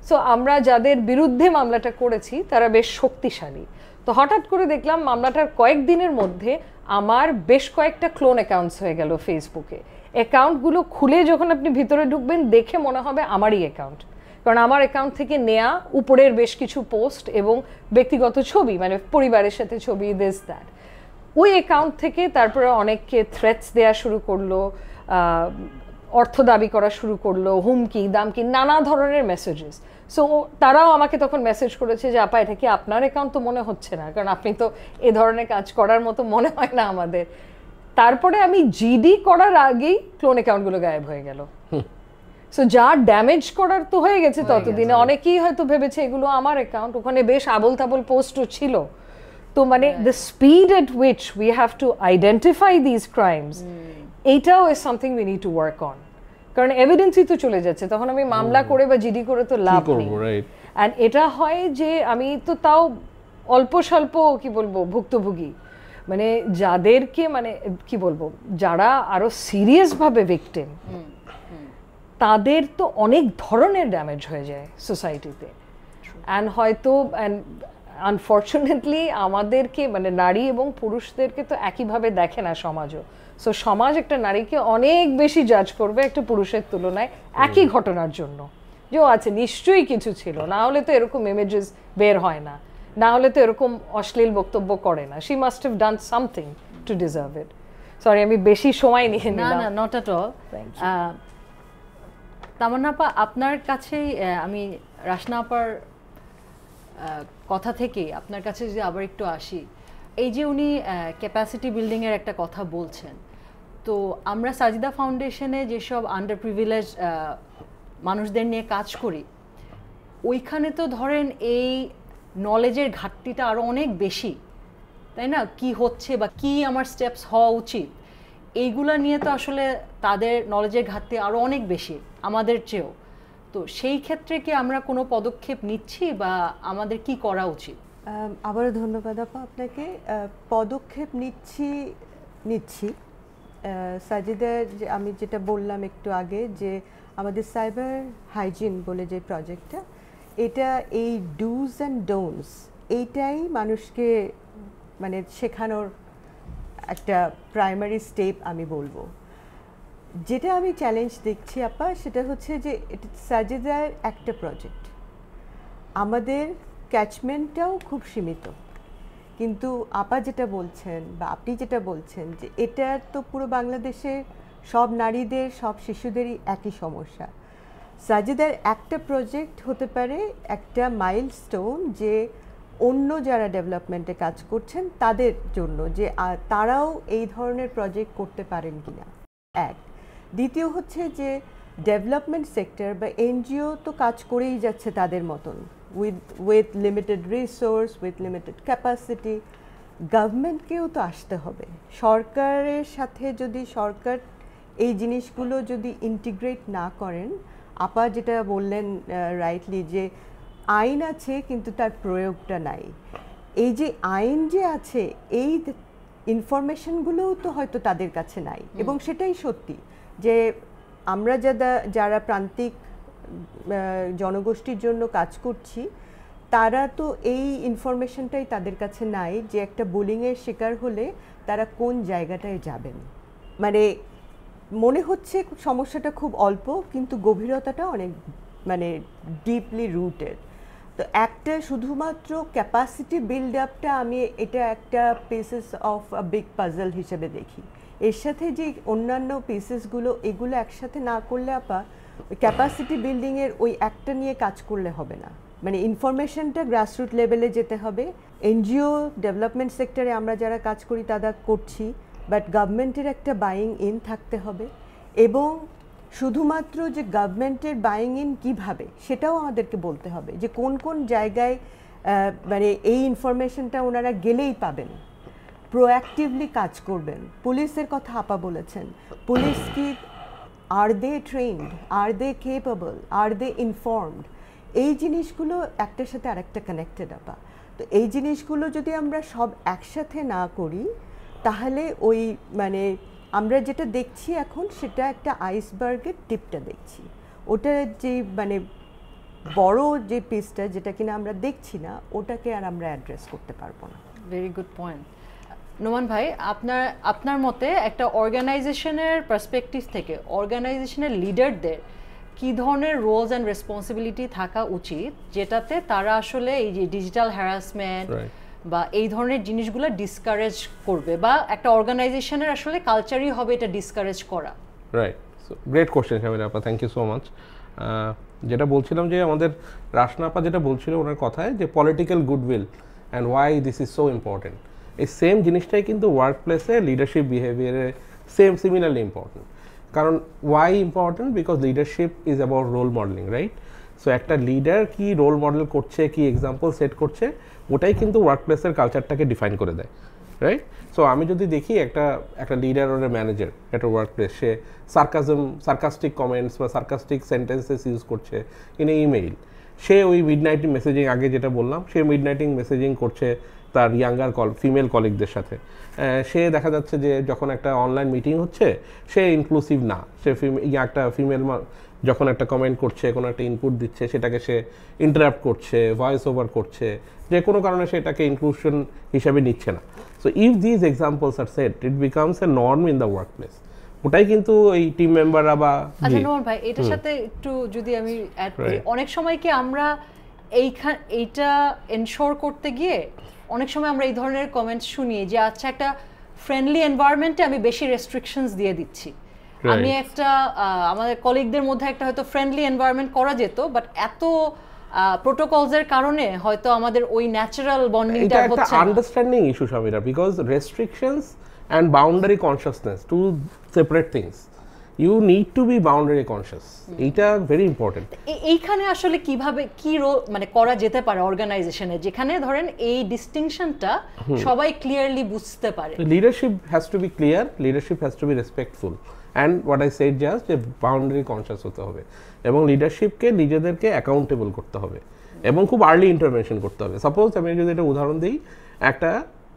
সো আমরা যাদের বিরুদ্ধে মামলাটা করেছি তারা বেশ শক্তিশালী। তো হঠাৎ করে দেখলাম মামলাটার কয়েকদিনের মধ্যে আমার বেশ কয়েকটা ক্লোন অ্যাকাউন্টস হয়ে গেল ফেসবুকে। অ্যাকাউন্টগুলো খুলে যখন আপনি ভিতরে ঢুকবেন দেখে মনে হবে আমারই অ্যাকাউন্ট, কারণ আমার অ্যাকাউন্ট থেকে নেয়া উপরের বেশ কিছু পোস্ট এবং ব্যক্তিগত ছবি, মানে পরিবারের সাথে ছবি, দিস দ্যাট। ওই অ্যাকাউন্ট থেকে তারপরে অনেককে থ্রেটস দেওয়া শুরু করলো, অর্থ দাবি করা শুরু করলো, হুমকি দামকি, নানা ধরনের মেসেজেস। সো তারাও আমাকে তখন মেসেজ করেছে যে আপা এটা কি আপনার অ্যাকাউন্ট? তো মনে হচ্ছে না, কারণ আপনি তো এ ধরনের কাজ করার মতো মনে হয় না আমাদের। তারপরে আমি জিডি করার আগেই ক্লোন অ্যাকাউন্টগুলো গায়েব হয়ে গেল। সো যা ড্যামেজ করার তো হয়ে গেছে ততদিনে। অনেকেই হয়তো ভেবেছে এগুলো আমার অ্যাকাউন্ট, ওখানে বেশ আবল তাবল পোস্টও ছিল। তো মানে the speed at which we have to identify these crimes, এইটাও is something we need to work on. কারণ এভিডেন্সই তো চলে যাচ্ছে, তখন আমি মামলা করে বা জিডি করে তো লাভ নেই। অ্যান্ড এটা হয় যে আমি তো তাও অল্প স্বল্প কি বলবো ভুক্তভোগী, মানে যাদেরকে মানে কি বলবো যারা আরো সিরিয়াসভাবে ভিকটিম, তাদের তো অনেক ধরনের ড্যামেজ হয়ে যায় সোসাইটিতে। অ্যান্ড হয়তো আনফর্চুনেটলি আমাদেরকে মানে নারী এবং পুরুষদেরকে তো একইভাবে দেখে না সমাজও। সো সমাজ একটা নারীকে অনেক বেশি জাজ করবে একটা পুরুষের তুলনায় একই ঘটনার জন্য, যে ও আছে নিশ্চয়ই কিছু ছিল, না হলে তো এরকম ইমেজেস বের হয় না, না হলে তো এরকম অশ্লীল বক্তব্য করে না, she must have done something to deserve it. Sorry আমি বেশি সময় নিয়ে নিলাম। না না, নট এট অল। তামান্না আপা, আপনার কাছেই আমি রাশনা আপার কথা থেকে আপনার কাছে যদি আবার একটু আসি, এই যে উনি ক্যাপাসিটি বিল্ডিংয়ের একটা কথা বলছেন, তো আমরা সাজিদা ফাউন্ডেশনে যেসব আন্ডার প্রিভিলেজ মানুষদের নিয়ে কাজ করি, ওইখানে তো ধরেন এই নলেজের ঘাটতিটা আরও অনেক বেশি, তাই না? কি হচ্ছে বা কি আমার স্টেপস হওয়া উচিত, এইগুলা নিয়ে তো আসলে তাদের নলেজের ঘাটতি আরও অনেক বেশি আমাদের চেয়েও। তো সেই ক্ষেত্রে কি আমরা কোনো পদক্ষেপ নিচ্ছি বা আমাদের কি করা উচিত? আবারও ধন্যবাদ আপা আপনাকে। পদক্ষেপ নিচ্ছি সাজিদার, যে আমি যেটা বললাম একটু আগে, যে আমাদের সাইবার হাইজিন বলে যে প্রজেক্টটা, এটা এই ডুজ অ্যান্ড ডোন্টস এইটাই মানুষকে মানে শেখানোর একটা প্রাইমারি স্টেপ আমি বলবো। যেটা আমি চ্যালেঞ্জ দেখছি আপা, সেটা হচ্ছে যে এটা সাজিদার একটা প্রজেক্ট, আমাদের ক্যাচমেন্টটাও খুব সীমিত, কিন্তু আপা যেটা বলছেন বা আপনি যেটা বলছেন যে এটা তো পুরো বাংলাদেশের সব নারীদের, সব শিশুদেরই একই সমস্যা। সাজিদার একটা প্রজেক্ট হতে পারে একটা মাইলস্টোন, যে অন্য যারা ডেভেলপমেন্টে কাজ করছেন তাদের জন্য, যে তারাও এই ধরনের প্রজেক্ট করতে পারেন কিনা। এক, দ্বিতীয় হচ্ছে যে ডেভেলপমেন্ট সেক্টর বা এনজিও তো কাজ করেই যাচ্ছে তাদের মতন, with limited resource, with limited capacity. গভর্নমেন্টকেও তো আসতে হবে, সরকারের সাথে যদি সরকার এই জিনিসগুলো যদি ইন্টিগ্রেট না করেন, আপা যেটা বললেন রাইটলি, যে আইন আছে কিন্তু তার প্রয়োগটা নাই। এই যে আইন যে আছে, এই ইনফরমেশনগুলোও তো হয়তো তাদের কাছে নাই। এবং সেটাই সত্যি যে আমরা যারা প্রান্তিক জনগোষ্ঠীর জন্য কাজ করছি, তারা তো এই ইনফরমেশনটাই তাদের কাছে নাই যে একটা বুলিংয়ের শিকার হলে তারা কোন জায়গাটায় যাবেন। মানে মনে হচ্ছে সমস্যাটা খুব অল্প, কিন্তু গভীরতাটা অনেক মানে ডিপলি রুটেড। তো একটা শুধুমাত্র ক্যাপাসিটি বিল্ড আপটা আমি এটা একটা pieces of a big puzzle হিসেবে দেখি। এর সাথে যে অন্যান্য পিসেসগুলো, এগুলো একসাথে না করলে আপা ক্যাপাসিটি বিল্ডিংয়ের ওই একটা নিয়ে কাজ করলে হবে না। মানে ইনফরমেশনটা গ্রাসরুট লেভেলে যেতে হবে। এনজিও ডেভেলপমেন্ট সেক্টরে আমরা যারা কাজ করি তারা করছি, বাট গভর্নমেন্টের একটা বাইং ইন থাকতে হবে। এবং শুধুমাত্র যে গভর্নমেন্টের বাইং ইন কীভাবে, সেটাও আমাদেরকে বলতে হবে যে কোন কোন জায়গায় মানে এই ইনফরমেশনটা ওনারা গেলেই পাবেন, প্রোঅ্যাক্টিভলি কাজ করবেন। পুলিশের কথা আপা বলেছেন, পুলিশ কি আর দে ট্রেন্ড, আর দে কেপেবল, আর দে ইনফর্মড? এই জিনিসগুলো একটার সাথে আরেকটা কানেক্টেড আপা। তো এই জিনিসগুলো যদি আমরা সব একসাথে না করি, তাহলে ওই মানে আমরা যেটা দেখছি এখন সেটা একটা আইসবার্গের টিপটা দেখছি। ওটা যে মানে বড় যে পিসটা যেটা কিনা আমরা দেখছি না, ওটাকে আর আমরা অ্যাড্রেস করতে পারবো না। Very good point. নোমান ভাই, আপনার মতে একটা অর্গানাইজেশনের পার্সপেক্টিভ থেকে অর্গানাইজেশনের লিডারদের কী ধরনের রোলস অ্যান্ড রেসপন্সিবিলিটি থাকা উচিত, যেটাতে তারা আসলে এই যে ডিজিটাল হ্যারাসমেন্ট বা এই ধরনের জিনিসগুলো ডিসকারেজ করবে, বা একটা অর্গানাইজেশনের আসলে কালচারই হবে এটা ডিসকারেজ করা? রাইট, সো গ্রেট কোশ্চেন শামিরা আপা, থ্যাংক ইউ সো মাচ। যেটা বলছিলাম যে আমাদের রাশনা আপা যেটা বলছিল ওনার কথায় যে political goodwill and why this is so important, এই সেম জিনিসটাই কিন্তু ওয়ার্ক প্লেসে লিডারশিপ বিহেভিয়ারে সিমিলারলি ইম্পর্টেন্ট। কারণ why important? Because leadership is about role modelling, right? So একটা লিডার কি রোল মডেল করছে, কি এক্সাম্পল সেট করছে, ওটাই কিন্তু ওয়ার্ক প্লেসের কালচারটাকে ডিফাইন করে দেয়, রাইট? সো আমি যদি দেখি একটা লিডার ওর ম্যানেজার একটা ওয়ার্ক প্লেস, সে সার্কাস্টিক কমেন্টস বা সার্কাস্টিক সেন্টেন্সেস ইউজ করছে ইন ইমেইল, সে ওই মিডনাইটিং মেসেজিং, আগে যেটা বললাম, সে মিডনাইটিং মেসেজিং করছে তার ইয়াঙ্গার ফিমেল কলিগদের সাথে। সে দেখা যাচ্ছে যে যখন একটা অনলাইন মিটিং হচ্ছে সে ইনক্লুসিভ না, সে একটা ফিমেল যখন একটা কমেন্ট করছে, কোনো একটা ইনপুট দিচ্ছে, সেটাকে সে ইন্টারাপ্ট করছে, ভয়েস ওভার করছে, যে কোনো কারণে সেটাকে ইনক্লুশন হিসাবে নিচ্ছে না। So if this examples are set, it becomes a norm in the work place. ওটাই কিন্তু এই টিম মেম্বাররা বা আচ্ছা নোমান ভাই, এটার সাথে একটু যদি আমি অ্যাড করি, অনেক সময় কি আমরা এইটা এনশোর করতে গিয়ে অনেক সময় আমরা এই ধরনের কমেন্টস শুনি যে আচ্ছা একটা ফ্রেন্ডলি এনভায়রনমেন্টে আমি বেশি রেস্ট্রিকশনস দিয়ে দিচ্ছি, আমি একটা আমাদের কলিগদের মধ্যে একটা হয়তো ফ্রেন্ডলি এনভায়রনমেন্ট করা যেত, বাট এত প্রোটোকলসের কারণে হয়তো আমাদের ওই ন্যাচারাল বন্ডিংটা হচ্ছে না। এটা একটা understanding issue Shamira, because restrictions and boundary consciousness to separate things. You need to be boundary conscious, এইটা ভেরি ইম্পর্টেন্ট। এইখানে আসলে কিভাবে কি মানে করা যেতে পারে অর্গানাইজেশনে, যেখানে ধরেন এই ডিস্টিংশনটা সবাই ক্লিয়ারলি বুঝতে পারে? Leadership has to be clear, leadership has to be respectful, and what I said just যে বাউন্ডারি কনসিয়াস হতে হবে, এবং লিডারশিপকে নিজেদেরকে অ্যাকাউন্টেবল করতে হবে, এবং খুব আর্লি ইন্টারভেনশন করতে হবে। সাপোজ আমি যদি একটা উদাহরণ দিই, একটা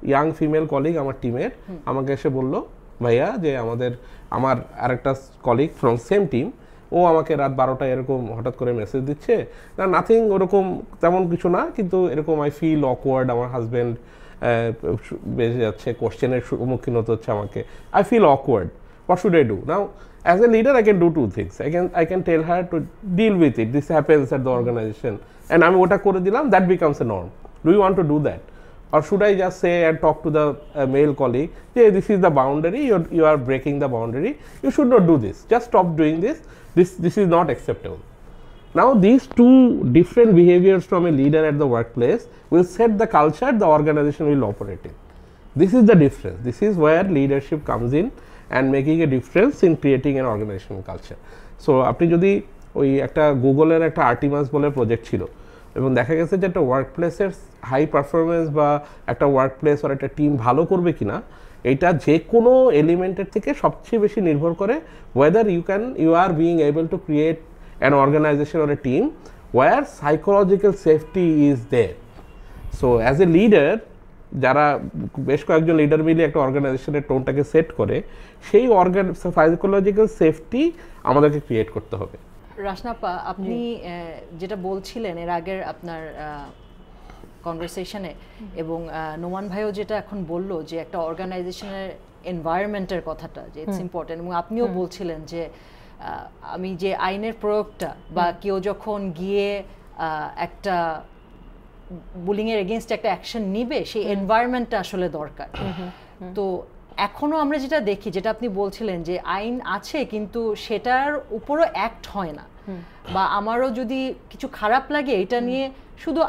ইয়াং ফিমেল কলিগ আমার টিমের আমাকে এসে বলল, ভাইয়া যে আমার আরেকটা কলিগ ফ্রম সেম টিম, ও আমাকে রাত 12টায় এরকম হঠাৎ করে মেসেজ দিচ্ছে, না নাথিং ওরকম তেমন কিছু না, কিন্তু এরকম আই ফিল অকওয়ার্ড, আমার হাজব্যান্ড বেঁচে যাচ্ছে, কোশ্চেনের সম্মুখীন হতে হচ্ছে আমাকে, I feel awkward, what should I do? Now, as a leader, I can do two things. I can tell her to deal with it. This happens at the organization, and আমি ওটা করে দিলাম, that becomes a norm. Do you want to do that? Or should I just say and talk to the male colleague, hey, this is the boundary, you are breaking the boundary, you should not do this, just stop doing this, this is not acceptable. Now, these two different behaviors from a leader at the workplace will set the culture the organization will operate in. This is the difference. This is where leadership comes in and making a difference in creating an organizational culture. So আপনি যদি ওই একটা গুগলের একটা আর্টিমাস বলে project ছিল, এবং দেখা গেছে যে একটা ওয়ার্ক প্লেসের হাই পারফরমেন্স বা একটা ওয়ার্ক প্লেস আর একটা টিম ভালো করবে কিনা, এটা যে কোনো এলিমেন্টের থেকে সবচেয়ে বেশি নির্ভর করে whether you are being able to create an organization or a team where psychological safety is there. So as a leader, যারা বেশ কয়েকজন লিডার মিলে একটা অর্গানাইজেশনের টোনটাকে সেট করে, সেই সাইকোলজিক্যাল সেফটি আমাদেরকে ক্রিয়েট করতে হবে। রাশনাপা, আপনি যেটা বলছিলেন এর আগের আপনার কনভারসেশনে, এবং নোমান ভাইও যেটা এখন বললো যে একটা অর্গানাইজেশনের এনভায়রনমেন্টের কথাটা, যে ইটস ইম্পর্টেন্ট, এবং আপনিও বলছিলেন যে আমি যে আইনের প্রয়োগটা বা কেউ যখন গিয়ে একটা বুলিংয়ের এগেনস্ট একটা অ্যাকশন নিবে, সেই এনভায়রনমেন্টটা আসলে দরকার। তো এখনও আমরা যেটা দেখি, যেটা আপনি বলছিলেন যে আইন আছে কিন্তু সেটার উপরও অ্যাক্ট হয় না, বা আমারও যদি কিছু খারাপ লাগে এটা নিয়ে শুধু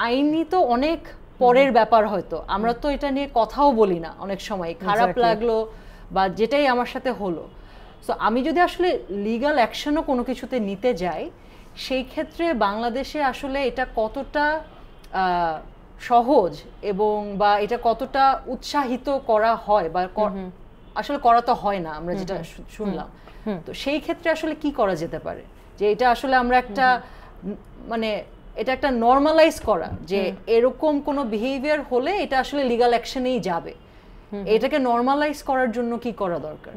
আইনই তো অনেক পরের ব্যাপার, হয়তো আমরা তো এটা নিয়ে কথাও বলি না অনেক সময়, খারাপ লাগলো বা যেটাই আমার সাথে হলো। সো আমি যদি আসলে লিগ্যাল অ্যাকশনও কোনো কিছুতে নিতে যাই, সেই ক্ষেত্রে বাংলাদেশে আসলে এটা কতটা সহজ এবং বা এটা কতটা উৎসাহিত করা হয়, বা আসলে করা তো হয় না আমরা যেটা শুনলাম। তো সেই ক্ষেত্রে আসলে কি করা যেতে পারে, যে এটা আসলে আমরা একটা মানে এটা একটা নর্মালাইজ করা, যে এরকম কোনো বিহেভিয়ার হলে এটা আসলে লিগ্যাল অ্যাকশনেই যাবে, এটাকে নর্মালাইজ করার জন্য কি করা দরকার?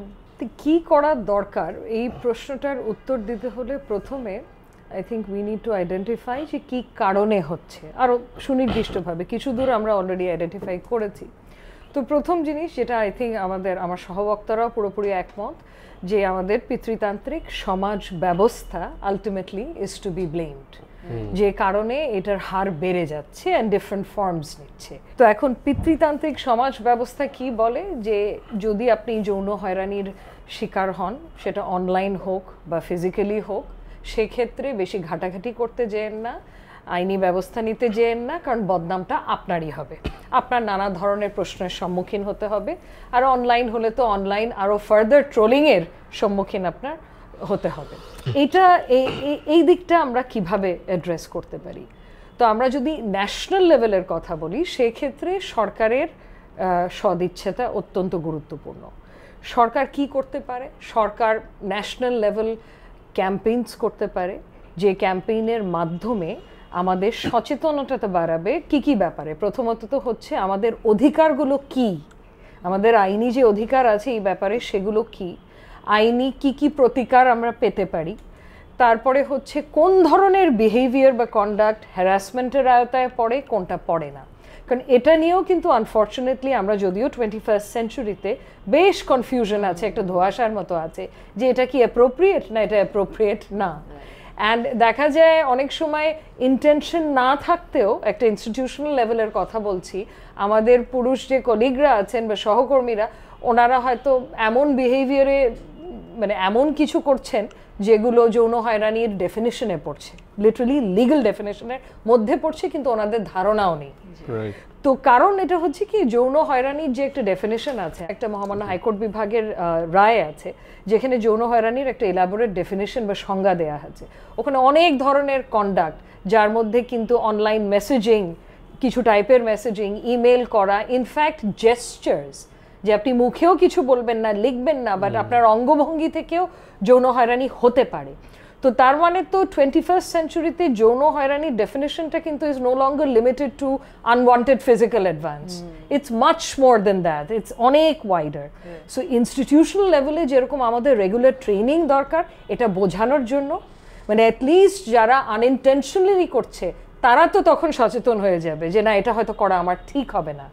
কি করা দরকার, এই প্রশ্নটার উত্তর দিতে হলে প্রথমে I think we need to identify যে কী কারণে হচ্ছে, আরও সুনির্দিষ্টভাবে কিছু দূর আমরা অলরেডি আইডেন্টিফাই করেছি। তো প্রথম জিনিস যেটা আই থিঙ্ক আমার সহবক্তারাও পুরোপুরি একমত, যে আমাদের পিতৃতান্ত্রিক সমাজ ব্যবস্থা ultimately is to be blamed, যে কারণে এটার হার বেড়ে যাচ্ছে অ্যান্ড ডিফারেন্ট ফর্মস নিচ্ছে। তো এখন পিতৃতান্ত্রিক সমাজ ব্যবস্থা কি বলে, যে যদি আপনি যৌন হয়রানির শিকার হন, সেটা অনলাইন হোক বা ফিজিক্যালি হোক, সেক্ষেত্রে বেশি ঘাটাঘাটি করতে যেয়েন না, আইনি ব্যবস্থা নিতে যেয়েন না, কারণ বদনামটা আপনারই হবে, আপনার নানা ধরনের প্রশ্নের সম্মুখীন হতে হবে। আর অনলাইন হলে তো অনলাইন আরও ফার্দার ট্রোলিংয়ের সম্মুখীন আপনার হতে হবে। এটা এই দিকটা আমরা কিভাবে অ্যাড্রেস করতে পারি? তো আমরা যদি ন্যাশনাল লেভেলের কথা বলি, সেক্ষেত্রে সরকারের সদিচ্ছাটা অত্যন্ত গুরুত্বপূর্ণ। সরকার কি করতে পারে? সরকার ন্যাশনাল লেভেল ক্যাম্পেইনস করতে পারে, যে ক্যাম্পেইনের মাধ্যমে আমাদের সচেতনতা বাড়াবে কি কি ব্যাপারে। প্রথমত তো হচ্ছে আমাদের অধিকারগুলো কি, আমাদের আইনি যে অধিকার আছে এই ব্যাপারে সেগুলো কি, আইনি কি কি প্রতিকার আমরা পেতে পারি। তারপরে হচ্ছে কোন ধরনের বিহেভিয়ার বা কন্ডাক্ট হ্যারাসমেন্টের আওতায় পড়ে, কোনটা পড়ে না। কারণ এটা নিয়েও কিন্তু আনফর্চুনেটলি আমরা যদিও 21st সেঞ্চুরিতে বেশ কনফিউশন আছে, একটা ধোঁয়াশার মতো আছে, যে এটা কি অ্যাপ্রোপ্রিয়েট না এটা অ্যাপ্রোপ্রিয়েট না। অ্যান্ড দেখা যায় অনেক সময় ইন্টেনশন না থাকতেও, একটা ইনস্টিটিউশনাল লেভেলের কথা বলছি, আমাদের পুরুষ যে কলিগরা আছেন বা সহকর্মীরা, ওনারা হয়তো এমন বিহেভিয়ারে মানে এমন কিছু করছেন যেগুলো যৌন হয়রানির ডেফিনেশনে পড়ছে, লিটারালি লিগ্যাল ডেফিনেশনের মধ্যে পড়ছে, কিন্তু ওনাদের ধারণাও নেই। তো কারণ এটা হচ্ছে কি, যৌন হয়রানির যে একটা ডেফিনেশন আছে, একটা মহামান্য হাইকোর্ট বিভাগের রায় আছে যেখানে যৌন হয়রানির একটা এলাবোরেট ডেফিনেশন বা সংজ্ঞা দেওয়া আছে। ওখানে অনেক ধরনের কন্ডাক্ট, যার মধ্যে কিন্তু অনলাইন মেসেজিং, কিছু টাইপের মেসেজিং, ইমেল করা, ইনফ্যাক্ট জেস্টার্স, যে আপনি মুখেও কিছু বলবেন না, লিখবেন না, বাট আপনার অঙ্গভঙ্গি থেকেও যৌন হয়রানি হতে পারে। তো তার মানে তো 21st সেঞ্চুরিতে যৌন হয়রানির ডেফিনেশনটা কিন্তু is no longer limited to unwanted physical advance, it's much more than that, it's অনেক ওয়াইডার। সো ইনস্টিটিউশনাল লেভেলে যেরকম আমাদের রেগুলার ট্রেনিং দরকার এটা বোঝানোর জন্য, মানে অ্যাটলিস্ট যারা আনইনটেনশনালি করছে তারা তো তখন সচেতন হয়ে যাবে যে না, এটা হয়তো করা আমার ঠিক হবে না।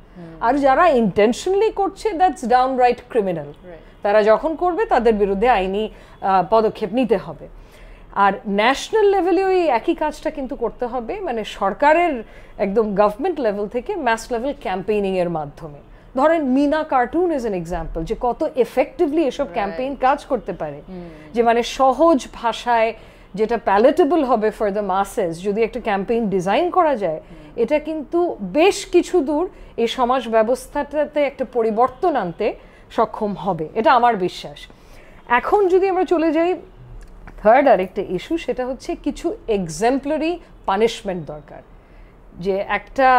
আর যারা ইন্টেনশনালি করছে, দ্যাটস ডাউনরাইট ক্রিমিনাল। তারা যখন করবে তাদের বিরুদ্ধে আইনি পদক্ষেপ নিতে হবে। আর ন্যাশনাল লেভেলে ওই একই কাজটা কিন্তু করতে হবে, মানে সরকারের একদম গভর্নমেন্ট লেভেল থেকে ম্যাস লেভেল ক্যাম্পেইনিংয়ের মাধ্যমে। ধরেন Meena cartoon is an example, যে কত এফেক্টিভলি এসব ক্যাম্পেইন কাজ করতে পারে, যে মানে সহজ ভাষায় যেটা প্যালেটেবল হবে ফর দ্য মাসেস, যদি একটা ক্যাম্পেইন ডিজাইন করা যায়, এটা কিন্তু বেশ কিছু দূর এই সমাজ ব্যবস্থাটাতে একটা পরিবর্তন আনতে সক্ষম হবে, এটা আমার বিশ্বাস। এখন যদি আমরা চলে যাই থার্ড আরেকটা ইস্যু, সেটা হচ্ছে কিছু এক্সাম্পলারি পানিশমেন্ট দরকার, যে একটা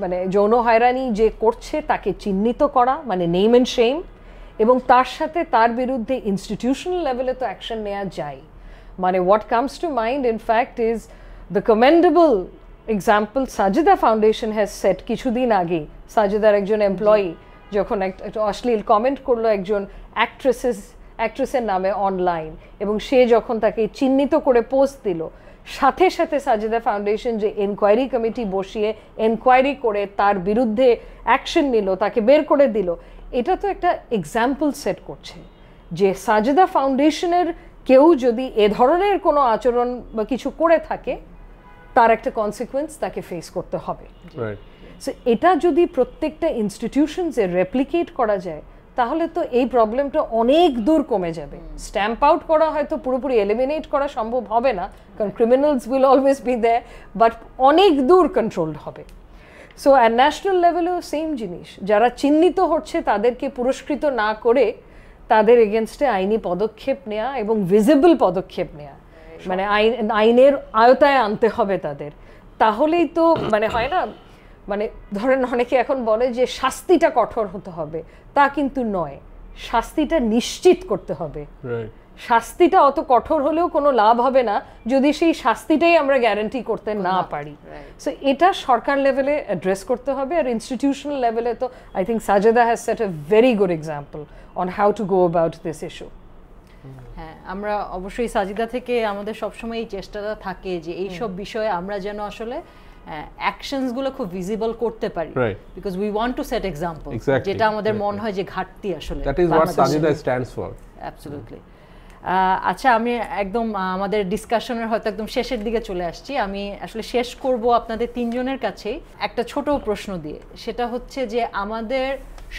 মানে যৌন হয়রানি যে করছে তাকে চিহ্নিত করা, মানে নেম অ্যান্ড শেম, এবং তার সাথে তার বিরুদ্ধে ইনস্টিটিউশনাল লেভেলে তো অ্যাকশন নেওয়া যায়। মানে what comes to mind in fact is the commendable example Sajida foundation has set কিছুদিন আগে, সাজিদার একজন এমপ্লয়ি যখন একটা অশ্লীল কমেন্ট করলো একজন অ্যাক্ট্রেসের নামে অনলাইন, এবং সে যখন তাকে চিহ্নিত করে পোস্ট দিল, সাথে সাথে সাজিদা ফাউন্ডেশন যে এনকোয়ারি কমিটি বসিয়ে এনকোয়ারি করে তার বিরুদ্ধে অ্যাকশন নিল, তাকে বের করে দিল। এটা তো একটা এক্সাম্পল সেট করছে যে সাজিদা ফাউন্ডেশনের কেউ যদি এ ধরনের কোনো আচরণ বা কিছু করে থাকে, তার একটা কনসিকুয়েন্স তাকে ফেস করতে হবে। সো এটা যদি প্রত্যেকটা ইনস্টিটিউশনসে রেপ্লিকেট করা যায়, তাহলে তো এই প্রবলেমটা অনেক দূর কমে যাবে। স্ট্যাম্প আউট করা হয়তো পুরোপুরি এলিমিনেট করা সম্ভব হবে না, কারণ criminals will always be there, but অনেক দূর কন্ট্রোলড হবে। সো অ্যাট ন্যাশনাল লেভেলেও সেম জিনিস, যারা চিহ্নিত হচ্ছে তাদেরকে পুরস্কৃত না করে তাদের এগেনস্টে আইনি পদক্ষেপ নেওয়া এবং ভিজিবল পদক্ষেপ নেওয়া, মানে আইনের আয়তায় আনতে হবে তাদের। তাহলেই তো মানে হয় না, মানে ধরেন অনেকে এখন বলে যে শাস্তিটা কঠোর হতে হবে, তা কিন্তু নয়, শাস্তিটা নিশ্চিত করতে হবে। শাস্তিটা অত কঠোর হলেও কোনো লাভ হবে না যদি সেই শাস্তিটাই আমরা গ্যারান্টি করতে না পারি। সো এটা সরকার লেভেলে অ্যাড্রেস করতে হবে, আর ইনস্টিটিউশনাল লেভেলে তো I think Sajeda has set a very good example on how to go about this issue. হ্যাঁ, আমরা অবশ্যই সাজিদা থেকে আমাদের সবসময় এই চেষ্টাটা থাকে যে এইসব বিষয়ে আমরা যেন আসলে অ্যাকশনস গুলো খুব ভিজিবল করতে পারি, because we want to set example, যেটা আমাদের মনে হয় যে ঘাটতি আসলে। That is what Sajida stands for. Absolutely. আচ্ছা, আমি একদম আমাদের ডিসকাশনের হয়তো একদম শেষের দিকে চলে আসছি। আমি আসলে শেষ করব আপনাদের তিনজনের কাছেই একটা ছোট প্রশ্ন দিয়ে। সেটা হচ্ছে যে আমাদের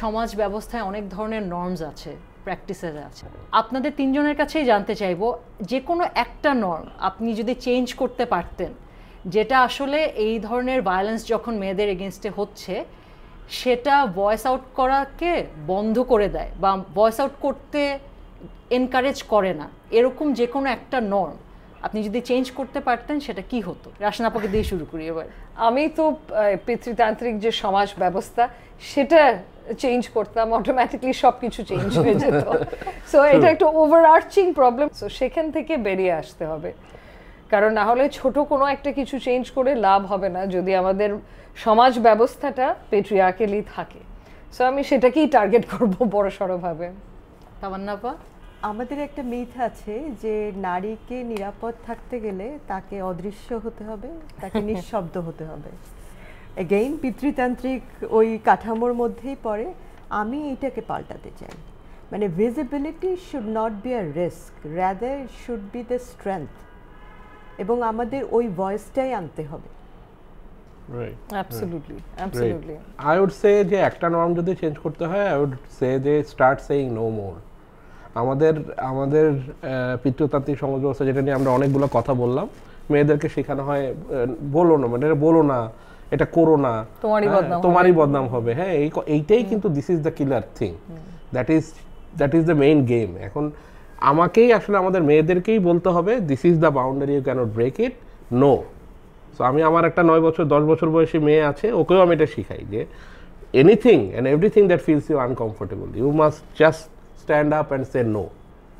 সমাজ ব্যবস্থায় অনেক ধরনের নর্মস আছে, প্র্যাকটিসেস আছে। আপনাদের তিনজনের কাছেই জানতে চাইবো, যে কোনো একটা নর্ম আপনি যদি চেঞ্জ করতে পারতেন, যেটা আসলে এই ধরনের ভায়োলেন্স যখন মেয়েদের এগেনস্টে হচ্ছে সেটা ভয়েস আউট করাকে বন্ধ করে দেয় বা ভয়েস আউট করতে এনকারেজ করে না, এরকম যে কোনো একটা নর্ম আপনি যদি চেঞ্জ করতে পারতেন, সেটা কি হতো? রাশনা আপাকে দিয়ে শুরু করি এবার। আমি তো পিতৃতান্ত্রিক যে সমাজ ব্যবস্থা সেটা চেঞ্জ করতাম, অটোমেটিকলি সব কিছু চেঞ্জ হয়ে যেত। সো এটা একটা ওভারআর্চিং প্রবলেম, সো সেখান থেকে বেরিয়ে আসতে হবে, কারণ না হলে ছোট কোনো একটা কিছু চেঞ্জ করে লাভ হবে না যদি আমাদের সমাজ ব্যবস্থাটা পেট্রিয়ার্ক্যালি থাকে। সো আমি সেটাকেই টার্গেট করব বড়সড়ভাবে। তামান্না আপা? আমাদের একটা মিথ আছে যে নারীকে নিরাপদ থাকতে গেলে তাকে অদৃশ্য হতে হবে, তাকে নিঃশব্দ হতে হবে। এগেইন পিতৃতান্ত্রিক ওই কাঠামোর মধ্যেই পড়ে। আমি এটাকে পাল্টাতে চাই, মানে visibility should not be a risk, rather should be the strength, এবং আমাদের ওই ভয়েসটাই আনতে হবে। Absolutely, absolutely. I would say যে একটা নর্ম যদি চেঞ্জ করতে হয়, আই উড সে যে স্টার্ট সেইং নো মোর। আমাদের পিতৃতান্ত্রিক সমাজ ব্যবস্থা, যেটা নিয়ে আমরা অনেকগুলো কথা বললাম, মেয়েদেরকে শেখানো হয় বলো না, মানে এটা বলো না, এটা করো না, তোমারই বদনাম হবে। হ্যাঁ, এইটাই কিন্তু this is the killer thing, that is the main game. এখন আমাকেই আসলে আমাদের মেয়েদেরকেই বলতে হবে this is the boundary, you can't break it, no. So আমি আমার একটা 9 বছর 10 বছর বয়সী মেয়ে আছে, ওকেও আমি এটা শিখাই যে anything and everything that feels you uncomfortable, you must just stand up and say no.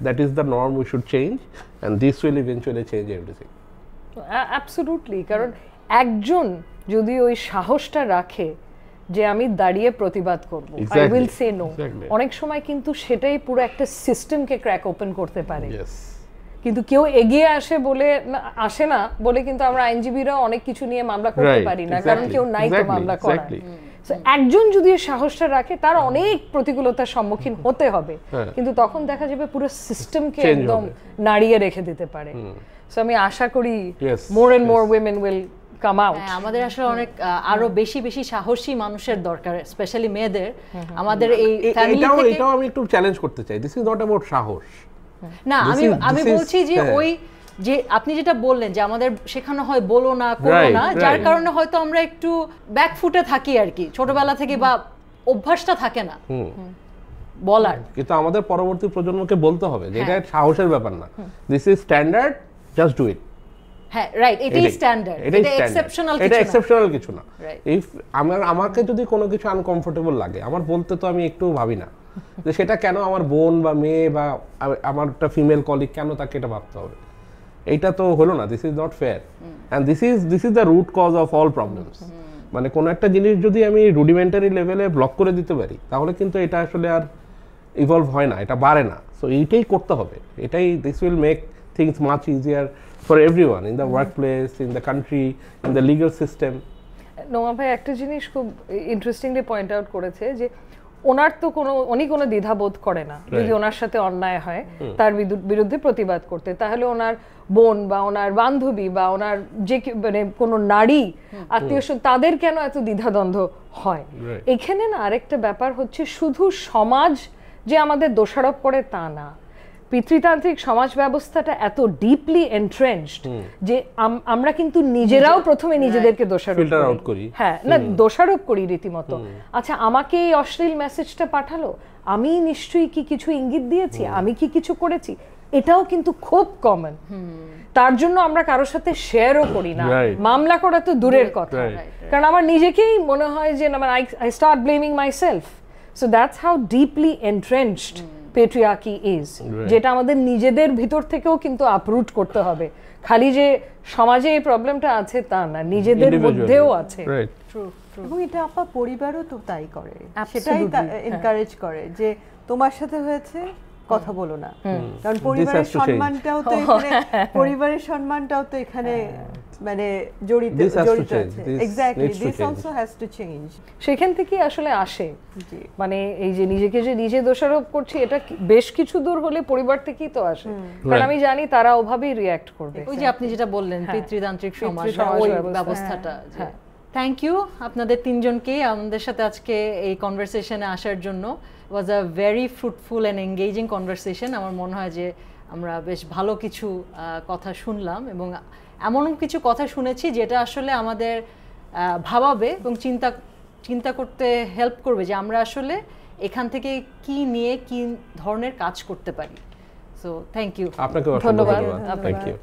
That is the norm we should change, and this will eventually change everything. Absolutely, কারণ একজন যদি ওই সাহসটা রাখে যে আমি দাঁড়িয়ে প্রতিবাদ করব, I will say no, অনেক সময় কিন্তু সেটাই পুরো একটা সিস্টেমকে ক্র্যাক ওপেন করতে পারে। কিন্তু কেউ এগিয়ে আসে না বলে কিন্তু আমরা আইনজীবীরা অনেক কিছু নিয়ে মামলা করতে পারি না, কারণ কেউ নাই তো মামলা করার। একজন যদি সাহসটা রাখে, তার অনেক প্রতিকূলতার সম্মুখীন হতে হবে, কিন্তু তখন দেখা যাবে পুরো সিস্টেমকে একদম নাড়িয়ে রেখে দিতে পারে। সো আমি আশা করি more and more women will come out. আমাদের আসলে অনেক আরো বেশি বেশি সাহসী মানুষের দরকার, স্পেশালি মেয়েদের। আমাদের এই ফ্যামিলি থেকে এটাও আমি একটু চ্যালেঞ্জ করতে চাই, দিস ইজ নট অ্যাবাউট সাহস না, আমি বলছি যে ওই যে আপনি যেটা বললেন যে আমাদের শেখানো হয় বলো না, করো না, যার কারণে হয়তো আমরা একটু ব্যাকফুটে থাকি আর কি, ছোটবেলা থেকে, বা অভ্যাসটা থাকে না বলার। কিন্তু আমাদের পরবর্তী প্রজন্মকে বলতে হবে যে এটা সাহসের ব্যাপার না, this is standard, just do it. হ্যাঁ, রাইট, এটাই স্ট্যান্ডার্ড, এটা এক্সেপশনাল কিছু না, এটা এক্সেপশনাল কিছু না। ইফ আমাকে যদি কোনো কিছু আনকমফোর্টেবল লাগে, আমার বলতে তো আমি একটু ভাবি না যে সেটা কেন আমার বোন বা মেয়ে বা আমার একটা ফিমেল কলিগ, কেন তাকে এটা ভাবতে হবে? এইটা তো হলো না, this is not fair and this is the root cause of all problems. মানে কোনো একটা জিনিস যদি আমি রুডিমেন্টারি লেভেলে ব্লক করে দিতে পারি তাহলে কিন্তু এটা আসলে আর ইভলভ হয় না, এটা বাড়ে না। সো এইটাই করতে হবে, এটাই this will make things much easier for everyone in the work place, in the country, in the legal system. Noma ভাই একটা জিনিস খুব ইন্টারেস্টিংলি পয়েন্ট আউট করেছে যে ওনার তো উনি কোনো দ্বিধাবোধ করে না যদি ওনার সাথে অন্যায় হয় তার বিরুদ্ধে প্রতিবাদ করতে, তাহলে ওনার বোন বা ওনার বান্ধবী বা ওনার যে মানে কোনো নারী আত্মীয় তাদের কেন এত দ্বিধাদ্বন্দ্ব হয়? এখানে না আরেকটা ব্যাপার হচ্ছে শুধু সমাজ যে আমাদের দোষারোপ করে তা না, পিতৃতান্ত্রিক সমাজ ব্যবস্থাটা এত ডিপলি এন্ট্রেঞ্চড যে আমরা কিন্তু নিজেরাও প্রথমে নিজেদেরকে দোষারোপ করি। হ্যাঁ, না দোষারোপ করি রীতিমতো। আচ্ছা, আমাকে এই অশ্লীল মেসেজটা পাঠালো, আমি নিশ্চয়ই কি কিছু ইঙ্গিত দিয়েছি, আমি কি কিছু করেছি, এটাও কিন্তু খুব কমন। তার জন্য আমরা কারোর সাথে শেয়ারও করি না, মামলা করা তো দূরের কথা, কারণ আমার নিজেকেই মনে হয় যে I start blaming myself. So that's how deeply entrenched patriarchy is, যেটা আমাদের নিজেদের ভিতর থেকেও কিন্তু আপরুট করতে হবে। খালি যে সমাজে এই প্রবলেমটা আছে তা না, নিজেদের মধ্যেও আছে। এবং এটা আপা পরিবারও তো তাই করে, সেটাই এনকারেজ করে যে তোমার সাথে হয়েছে কথা বলো না, কারণ পরিবারের সম্মানটাও তো এখানে, পরিবারের সম্মানটাও তো এখানে মানে জড়িত আছে। Exactly, this also has to change. সেখান থেকে আসলে আসে মানে এই যে নিজেকে যে নিজে দোষারোপ করছি, এটা বেশ কিছু দূর হলে পরিবার থেকেই তো আসে, কারণ আমি জানি তারা ওভাবেই রিঅ্যাক্ট করবে। ওই যে আপনি যেটা বললেন পিতৃতান্ত্রিক সমাজ ব্যবস্থাটা। থ্যাংক ইউ আপনাদের তিনজনকে আমাদের সাথে আজকে এই কনভারসেশনে আসার জন্য। Was a very fruitful and engaging conversation. আমার মনে হয় যে আমরা বেশ ভালো কিছু কথা শুনলাম এবং এমন কিছু কথা শুনেছি যেটা আসলে আমাদের ভাবাবে এবং চিন্তা করতে হেল্প করবে যে আমরা আসলে এখান থেকে কি নিয়ে কি ধরনের কাজ করতে পারি। So thank you. আপনাকে ধন্যবাদ। Thank you.